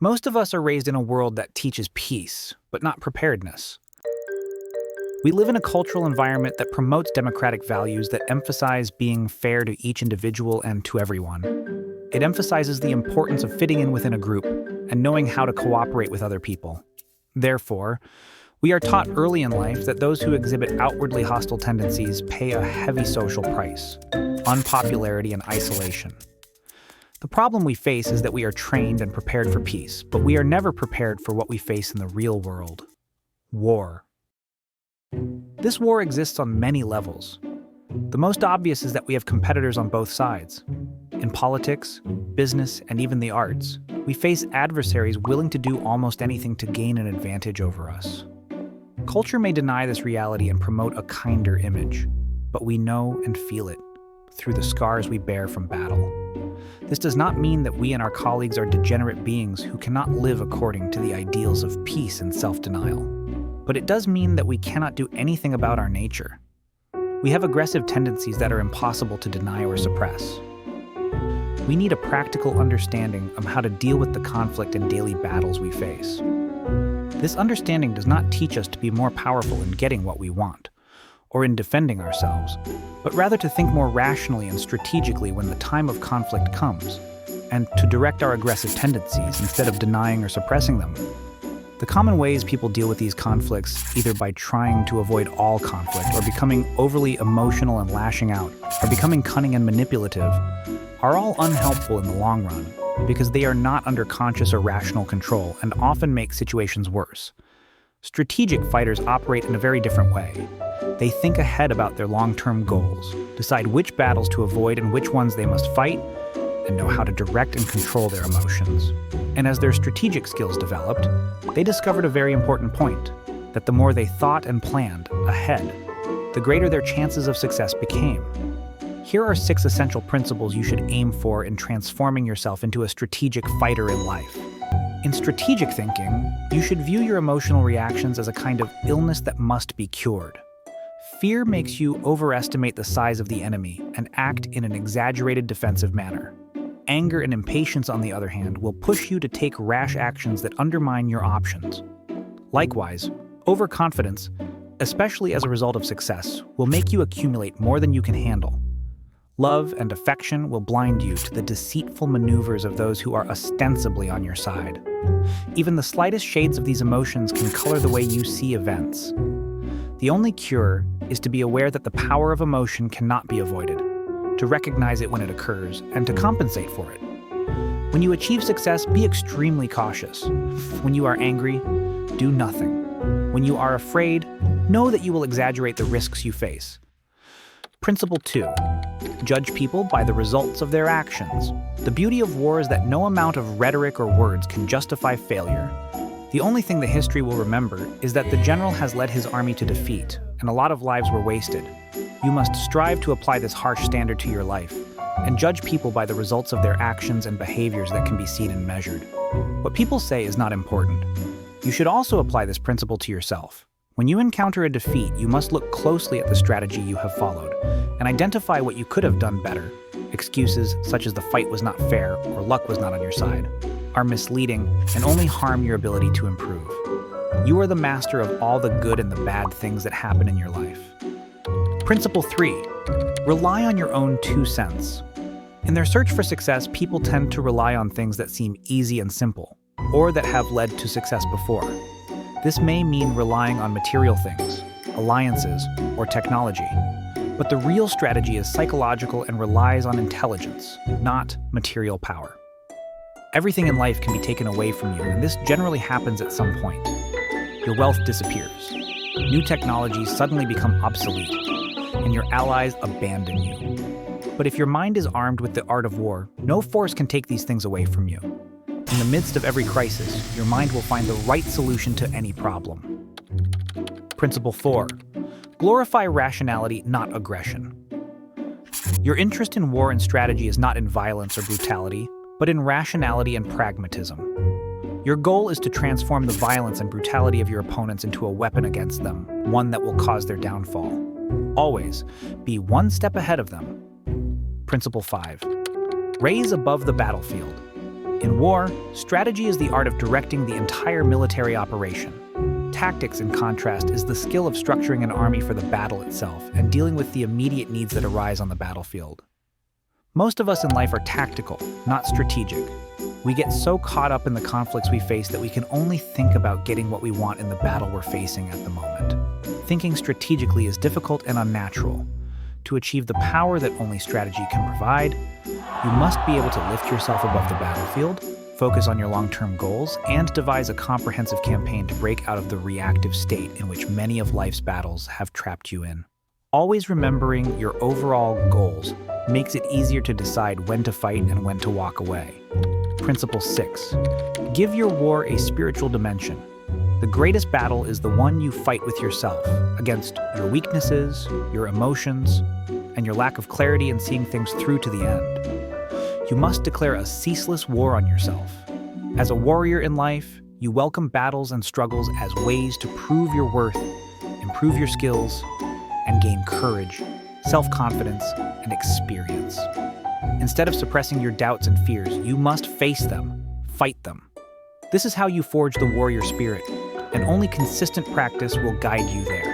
Most of us are raised in a world that teaches peace, but not preparedness. We live in a cultural environment that promotes democratic values that emphasize being fair to each individual and to everyone. It emphasizes the importance of fitting in within a group and knowing how to cooperate with other people. Therefore, we are taught early in life that those who exhibit outwardly hostile tendencies pay a heavy social price: unpopularity and isolation. The problem we face is that we are trained and prepared for peace, but we are never prepared for what we face in the real world: war. This war exists on many levels. The most obvious is that we have competitors on both sides. In politics, business, and even the arts, we face adversaries willing to do almost anything to gain an advantage over us. Culture may deny this reality and promote a kinder image, but we know and feel it through the scars we bear from battle. This does not mean that we and our colleagues are degenerate beings who cannot live according to the ideals of peace and self-denial. But it does mean that we cannot do anything about our nature. We have aggressive tendencies that are impossible to deny or suppress. We need a practical understanding of how to deal with the conflict and daily battles we face. This understanding does not teach us to be more powerful in getting what we want, or in defending ourselves, but rather to think more rationally and strategically when the time of conflict comes, and to direct our aggressive tendencies instead of denying or suppressing them. The common ways people deal with these conflicts, either by trying to avoid all conflict, or becoming overly emotional and lashing out, or becoming cunning and manipulative, are all unhelpful in the long run, because they are not under conscious or rational control and often make situations worse. Strategic fighters operate in a very different way. They think ahead about their long-term goals, decide which battles to avoid and which ones they must fight, and know how to direct and control their emotions. And as their strategic skills developed, they discovered a very important point: that the more they thought and planned ahead, the greater their chances of success became. Here are 6 essential principles you should aim for in transforming yourself into a strategic fighter in life. In strategic thinking, you should view your emotional reactions as a kind of illness that must be cured. Fear makes you overestimate the size of the enemy and act in an exaggerated defensive manner. Anger and impatience, on the other hand, will push you to take rash actions that undermine your options. Likewise, overconfidence, especially as a result of success, will make you accumulate more than you can handle. Love and affection will blind you to the deceitful maneuvers of those who are ostensibly on your side. Even the slightest shades of these emotions can color the way you see events. The only cure is to be aware that the power of emotion cannot be avoided, to recognize it when it occurs, and to compensate for it. When you achieve success, be extremely cautious. When you are angry, do nothing. When you are afraid, know that you will exaggerate the risks you face. Principle 2. Judge people by the results of their actions. The beauty of war is that no amount of rhetoric or words can justify failure. The only thing that history will remember is that the general has led his army to defeat, and a lot of lives were wasted. You must strive to apply this harsh standard to your life, and judge people by the results of their actions and behaviors that can be seen and measured. What people say is not important. You should also apply this principle to yourself. When you encounter a defeat, you must look closely at the strategy you have followed, and identify what you could have done better. Excuses, such as the fight was not fair or luck was not on your side, are misleading and only harm your ability to improve. You are the master of all the good and the bad things that happen in your life. Principle 3. Rely on your own 2 cents. In their search for success, people tend to rely on things that seem easy and simple, or that have led to success before. This may mean relying on material things, alliances, or technology. But the real strategy is psychological and relies on intelligence, not material power. Everything in life can be taken away from you, and this generally happens at some point. Your wealth disappears. New technologies suddenly become obsolete, and your allies abandon you. But if your mind is armed with the art of war, no force can take these things away from you. In the midst of every crisis, your mind will find the right solution to any problem. Principle 4. Glorify rationality, not aggression. Your interest in war and strategy is not in violence or brutality, but in rationality and pragmatism. Your goal is to transform the violence and brutality of your opponents into a weapon against them, one that will cause their downfall. Always be one step ahead of them. Principle 5. Raise above the battlefield. In war, strategy is the art of directing the entire military operation. Tactics, in contrast, is the skill of structuring an army for the battle itself and dealing with the immediate needs that arise on the battlefield. Most of us in life are tactical, not strategic. We get so caught up in the conflicts we face that we can only think about getting what we want in the battle we're facing at the moment. Thinking strategically is difficult and unnatural. To achieve the power that only strategy can provide, you must be able to lift yourself above the battlefield, focus on your long-term goals, and devise a comprehensive campaign to break out of the reactive state in which many of life's battles have trapped you in. Always remembering your overall goals makes it easier to decide when to fight and when to walk away. Principle 6. Give your war a spiritual dimension. The greatest battle is the one you fight with yourself, against your weaknesses, your emotions, and your lack of clarity in seeing things through to the end. You must declare a ceaseless war on yourself. As a warrior in life, you welcome battles and struggles as ways to prove your worth, improve your skills, and gain courage, self-confidence, and experience. Instead of suppressing your doubts and fears, you must face them, fight them. This is how you forge the warrior spirit, and only consistent practice will guide you there.